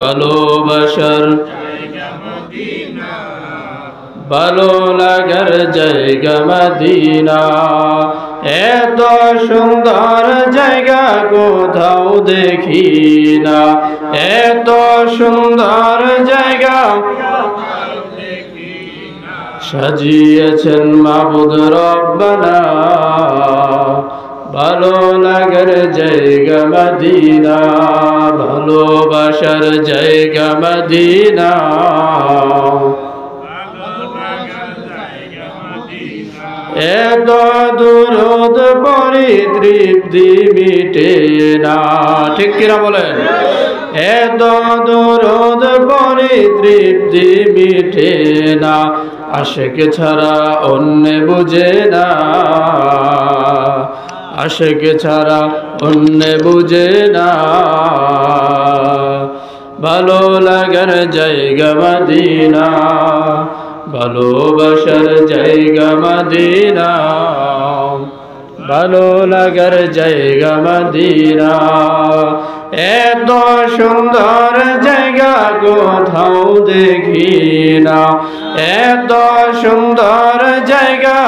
ভালোবাসার ভালো লাগার জায়গা মদিনা। এত সুন্দর জায়গা কোথাও দেখি না, এত সুন্দর জায়গা সাজিয়েছেন মাবুদ রব্বানা। ভালো লাগার জায়গা মদিনা, ভালোবাসার জায়গা মদিনা। এত দুরূদ পড়ি তৃপ্তি মিটে না, ঠিক কিনা বলেন? এত দুরূদ পড়ি তৃপ্তি মিটে না, আশিক ছাড়া অন্য বুঝে না, আশিক ছাড়া অন্য বুঝে না। ভালো লাগার জায়গা মদিনা, ভালোবাসার জায়গা মদিনা, ভালো লাগার জায়গা মদিনা। এত সুন্দর জায়গা কোথাও দেখি না, এত সুন্দর জায়গা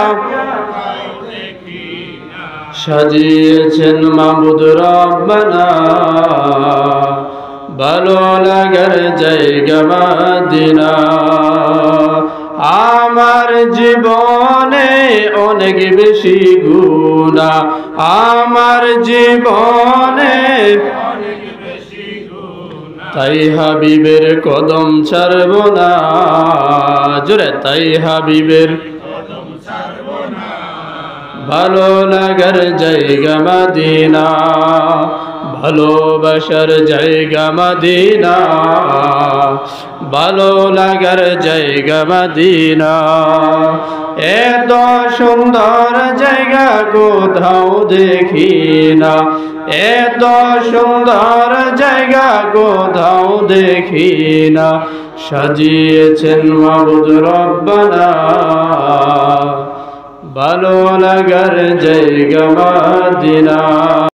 সাজিয়েছেন মাবুদ রব্বানা। ভালো লাগার জায়গা মদিনা। আমার জীবনে অনেক বেশি গুনাহ, আমার জীবনে তাই হাবিবের কদম ছাড়ব না, জোরে তাই হাবিবের ভালো লাগার জায়গা মদিনা, ভালোবাসার জায়গা মদিনা, ভালো লাগার জায়গা মদিনা। এত সুন্দর জায়গা কোথাও দেখি না, এত সুন্দর জায়গা কোথাও দেখি না, সাজিয়েছেন মাবুদ রব্বানা। ভালো লাগার জায়গা মদিনা।